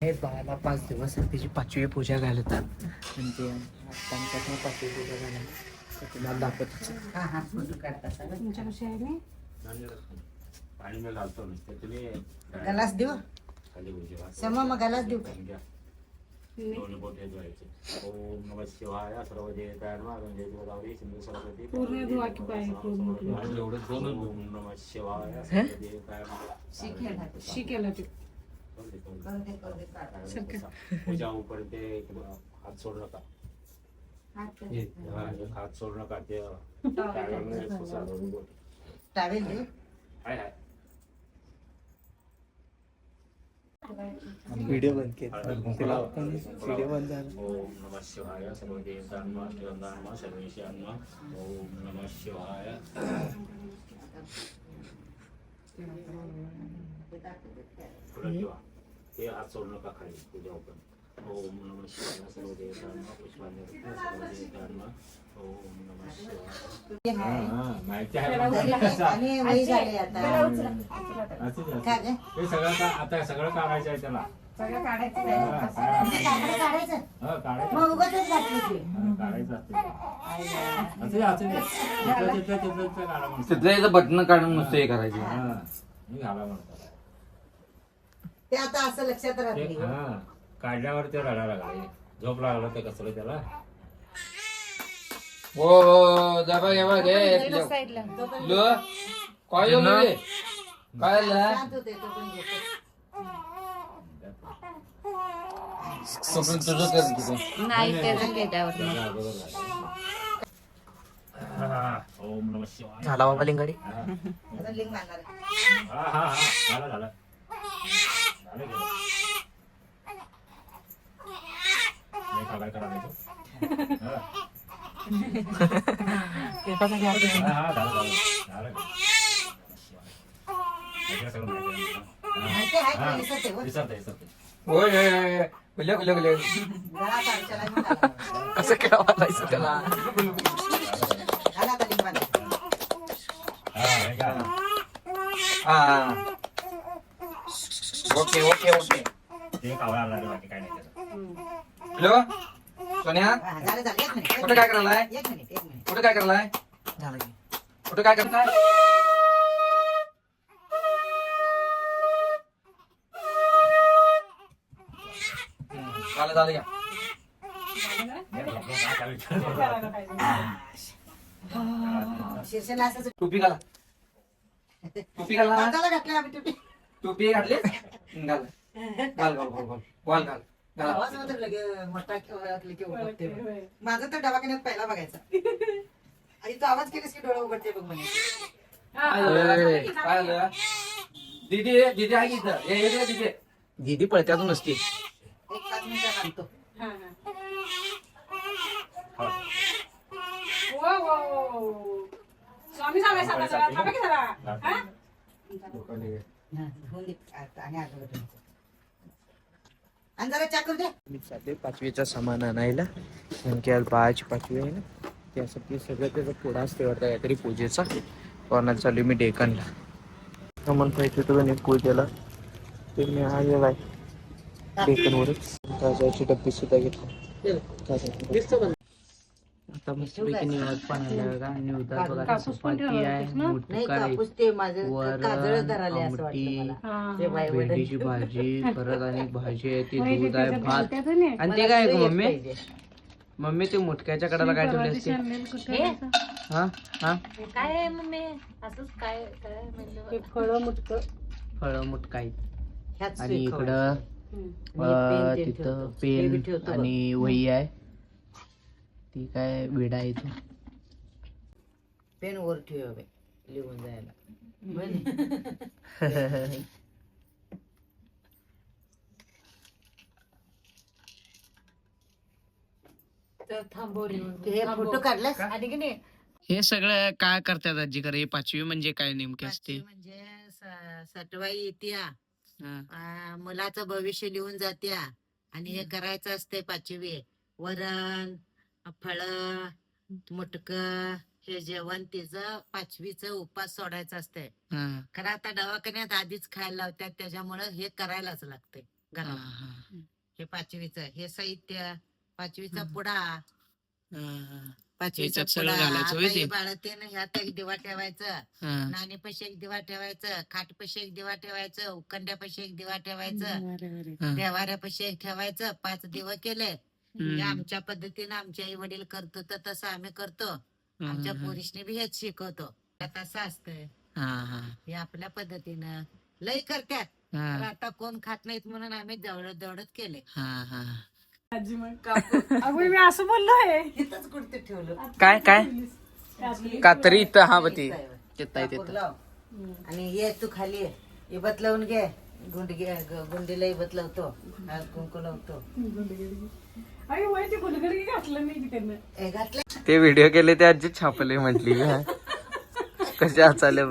हे बाळाला 5 दिवस त्याची 5वी पूजा घालतात आणि ते आमच्याकडनं 5वी पूजा घालतात तर तुम्हाला दाखवतो. पाणी मी घालतो ना तुम्ही गलास देऊ सम मग गलास देऊ दोन बोटे धुवायचे. ओम नमः शिवाय सर्व देवताय नमः गंगे गोदावरी सिंधू सरस्वती पूर्ण धुवा की पाय पूर्ण ओम नमः शिवाय सर्व देवताय नमः शिकेला ते पूजा ऊपर ते हात सोडू नका. हात सोडू नका ते टावेल देऊ हाय हाय व्हिडिओ बंद केला व्हिडिओ बंद झाला. ओम नमः शिवाय सर्व देवताय नमः देवताय नमः सर्वेशाय नमः. ओम नमः शिवाय पुढे ठेवा ते हात सोडू नका खाली पूजा ओपन. ओम नमः शिवाय सर्व देवताय नमः पुष्पांजली सर्व देवताय नमः. ओम नमः शिवाय माहिती आहे आणि वही झाले आता काय ग? हे सगळं आता सगळं काढायचं आहे त्याला. सगळं काढायचं काढायचं काढायचं मग उगाचच घातली ती. काढायचं असते काढा म्हणतो. तिथलं बटन काढून नुसतं हे करायचं. मी घाला म्हणतो ते आता असं लक्षात राहत नाही. काढल्यावर ते रडायला लागले. झोप लागलं ते कसलं त्याला. हो जबा घेवा घे लो काय झालं रे? काय झालं? शांत होते तो पण झोपत. तोपर्यंत तुझं कर तिथे. नाही त्याचं केल्यावर ओम नमः शिवाय. झाला बाबा लिंगाडी. आता लिंग बांधणार आहे. झालं झालं काय करायचं. माहिती आहे का? विसरते हो. होय होय होय. गुल्या गुल्या गुल्या. घरात आरशाला घेऊन आला. कसं काय वाजायचं त्याला. आला आता लिंग बांधायचं. हा ओके ओके ओके. ते कावळा बाकी काय नाही त्याचं. हॅलो सोन्या झालं झालं एक मिनिट कुठे काय करायलाय? एक मिनिट कुठे काय करायलाय? झालं की. कुठे काय करताय? झालं झालं या. शीर्षण असं टोपी घाला. टोपी घाला. हाताला घातलं आम्ही टोपी. टोपी घातली घाल घाल घाल घाल घाल घाल घाल आवाज मात्र लगे मोठा घातले की उघडते बघ. माझा तर दवाखान्यात पहिला बघायचा आणि तो आवाज केलीस की डोळे उघडते बघ म्हणे. काय झालं? दीदी दीदी आहे की इथं? ये दीदी. दीदी पळत्यातून नसते. एक 5 मिनिटात आणतो. स्वामी सांगायचं आता जरा. थांबा की जरा. हा? होऊन दे. आता आणि आलं बघ. आणि जरा चाकूर दे. मी चालले 5वीचा सामान आणायला. नेमकी आज बाळाची 5वी आहे ना त्यासाठी सगळं त्याचा पुढा असते वाटतं काहीतरी पूजेचा. कोणाला चालू मी डेकनला सामान पाहिजे होतं पूजेला ते मी आलेला आहे डेकनवरच. ताजाची डब्बी सुद्धा घेतली. आता मस्तपैकी निवड पण आला का निवदात बघा कापूस पण चपाती आहे ठेवला होतास नाही मुटका आहे कापूस ते माझं वरण, काजळ धराले असं आमटी, वाटतं मला. ते बाई वडील. भेंडीची भाजी परत आणि भाजी आहे ती होय, ते दूध आहे त्याच्यात भात घालतात ना. आणि मला ते काय ते आहे एक मम्मी? पाहिजे. मम्मी ते मुटक्याच्या कडाला काय ठेवले असते? हा हा काय आहे मम्मी असंच काय काय म्हणजे फळं मुटकं. फळ मुटका आहे. ह्याच आणि खावायचं. इकडं आणि पेन ते तिथं ठेवतो. ते बी पेन ठेवतो बघ. आणि वही आहे ती काय विडा आहे तो. पेन वर ठेव बाई, लिहून जायला. तर थांबवली हे फोटो काढलास? आणि की नाही हे सगळं काय करतात आजी खरं? हे 5वी म्हणजे काय नेमके असते? म्हणजे सटवाई येत्या, हा. मुलाचं भविष्य लिहून जात्या आणि हे करायचं असते 5वी. वरण, फळ, मुटक, हे जेवण तिचं 5वीचं उपास सोडायचं असते. हा. खरं आता दवाखान्यात आधीच खायला लावतात त्याच्यामुळे हे करायलाच लागते. घरात. हे 5वीचं हे साहित्य, 5वीचा पुडा, 5वीचा याच्यात पुडा. सगळं घालायचं होय ते? बाळातीनं ह्यात एक दिवा ठेवायचं, नाणीपाशी एक दिवा ठेवायचं, खाटपाशी एक दिवा ठेवायचं, उकंड्यापाशी एक दिवा ठेवायचं, देवाऱ्यापाशी एक ठेवायचं. 5 दिवा केले. हे आमच्या पद्धतीनं आमचे आई वडील करतो तर तसं आम्ही करतो. आमच्या पोरीसने बी हेच शिकवतो. त्यात असं असतंय. हे आपल्या पद्धतीनं लय करतात. तर आता कोण खात नाहीत म्हणून आम्ही जवळच केले. अगं मी असं बोललोय. इथंच कुठते ठेवलं काय काय कातरी इथं हा बती लाव. आणि ये तू खाली ये. हे बतलावून घे. गुंडीला बतलावतो. कुंकू लावतो. अरे वय ते गुलगडी घातलं मी तिकडनं. हे घातलं ते व्हिडिओ केले ते आजी छापले म्हटली कसे चालले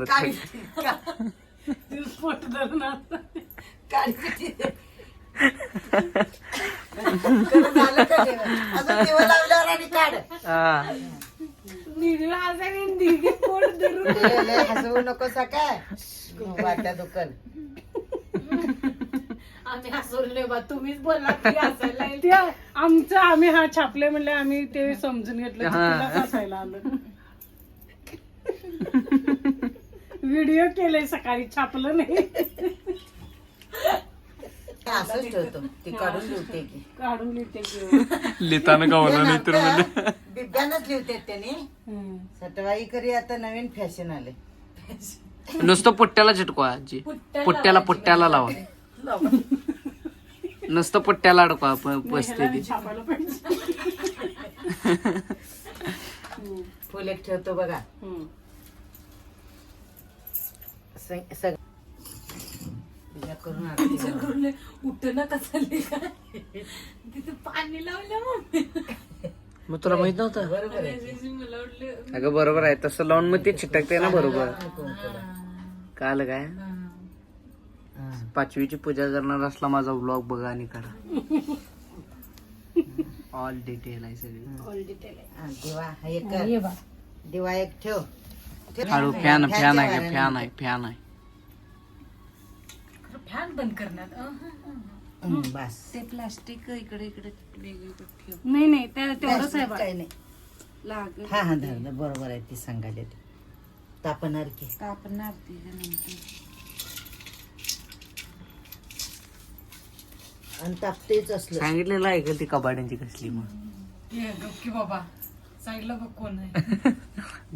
पोट धरून आता. झालं का जेवण? अजून दिवा लावल्यावर आणि काढ. निघला असा निघे पोट धरून. लय हसवू नको काय वाट्या दुकान. आम्ही हसवले बा, तुम्हीच बोलला की हसायला येईल. ते आमचं आम्ही हा छापले म्हणले आम्ही ते समजून घेतलं की तुला हसायला आलं. व्हिडिओ केले सकाळी छापलं नाही. असंच ठेवतो. ती काढून लिवते की काढून लिहिते की. लिहिताना गावला नाही तर बिब्यानच लिवते त्याने. सटवाई करी आता नवीन फॅशन आले. नुसतं पुट्ट्याला चिटकवा आजी. पुट्ट्याला लावा. नुसतं पुट्ट्याला अडकवा बसते ती. छापायला पाहिजे. फुल एक ठेवतो बघा. करून आरती. उठणं कसं काय तिथे पाणी लावलं मग तुला माहित नव्हतं? बरोबर आहे. मला वाटलं अगं बरोबर आहे. तसं लावून मग ते चिटकते ना बरोबर. काल काय 5वीची पूजा करणार असला माझा व्लॉग बघा आणि करा. ऑल डिटेल आहे सगळी. हा, दिवा हा एक कर. दिवा एक ठेव. हळू फॅन आहे. फॅन बंद करण्यात बस ते प्लास्टिक इकडे वेगवेगळं ठेव. नाही तेवढंच आहे बा. काही नाही. लागत हा धरलं बरोबर आहे. ती सांगायला ती तापणार की कापणार त्याच्यानंतर. आणि तापतेच असलं. सांगितलेलं ऐकल ती कबाड्यांची कसली मग गप्पी बाबा सांगितलं बघ कोण आहे.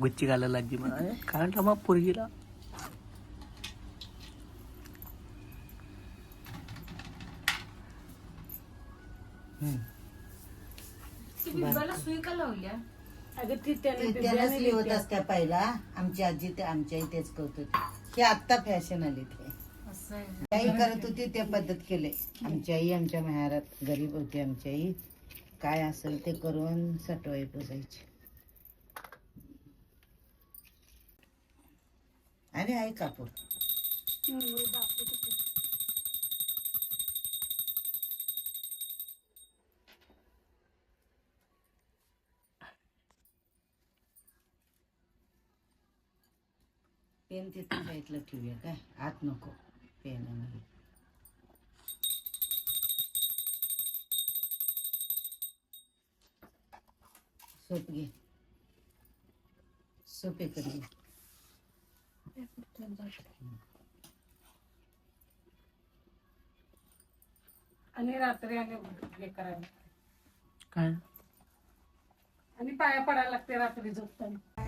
गुच्ची घालायला आजी मला कारण मग पोरगीला बिंबाला सुई का लावल्या? अगं ती त्याने त्यालाच लिहत असत्या पहिला. आमची आजी ते आमच्या तेच करत होती. ही आत्ता फॅशन आली. ते असं आहे. काही करत होती ते पद्धत केले. आमची आई आमच्या माहेरात गरीब होती. आमची आई काय असेल ते करून सटवाई पुजायची. आणि आई कापूर पेन तिथं साईडला ठेवूया काय. आत नको पेन नाही. सूप घे. सूप इकडे घे. आणि रात्री आणि हे करायला काय आणि पाया पडायला लागते रात्री झोपताना.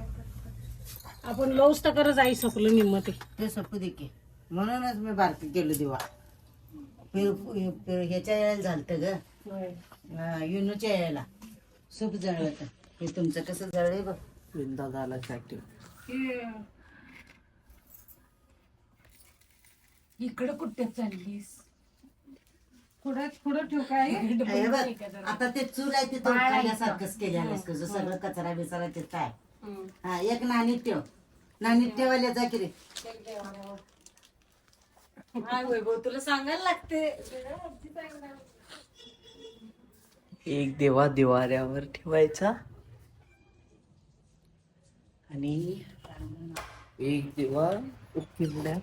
आपण लवच तर करत आई सपलं निम्म ते सपू दे की. म्हणूनच मी बारकी केलो दिवा. ह्याच्या वेळेला झालत ग. युनूच्या वेळेला सूप जळलं. तर हे तुमचं कसं जळलंय बघ. विंदा झाला ऍक्टिव्ह. इकडं कुठे चाललीस? पुढं ठेव काय. हे बघ आता ते चूल आहे तिथं उतरल्यासारखंच केलेलं असतं. सगळं कचरा बिचरा तिथं आहे. हा एक नाणी ठेव. नाणी ठेवायला जा की रे. काय वैभव तुला सांगायला लागते. एक देवा दिवाऱ्यावर ठेवायचा आणि एक दिवा उकिरड्यात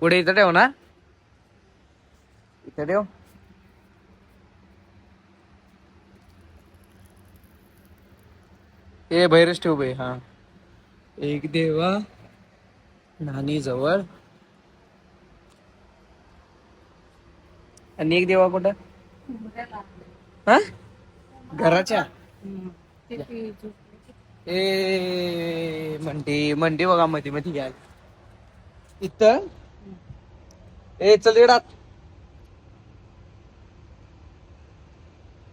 पुढे इथं ठेव ना. इथं ठेव. ए बाहेरच ठेव बाई. हा एक देवा नानी जवळ आणि एक देवा कुठं हा घराच्या. ए मंडी बघा मध्ये मध्ये घ्या इथं. ए चल इकडं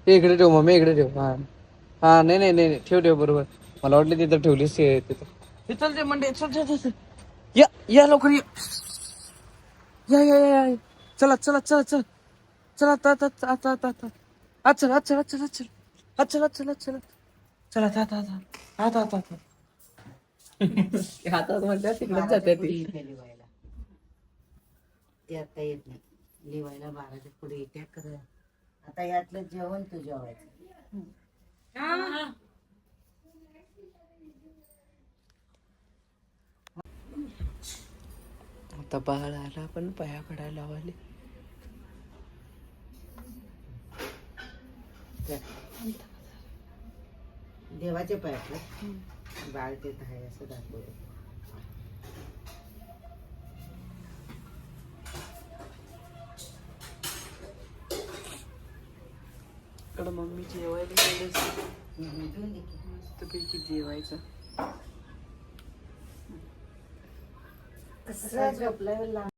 इकडे ठेव मम्मी इकडे ठेव. हा हा नाही नाही नाही ठेव बरोबर. मला वाटलं तिथं ठेवलीस तिथं चल ते मंडे. चल या लवकर या. चला चला चला चला चला आता आता आता आता आता आज चल आज चल आज चल आज चल आज चल आज चल आज चल चला आता आता आता आता आता हातात म्हणतात तिकडेच जाते ती. लिवायला ते आता येत नाही. लिवायला 12च्या पुढे येत्या कर. आता यातलं जेवण तू जेवायचं. आता बाळ आला पण पाया पडायला लावाले. देवाचे पाय बाळ देत आहे असं दाखवलं. इकडं मम्मी जेवायला गेले. मस्तपैकी जेवायचं. कसं झोपलं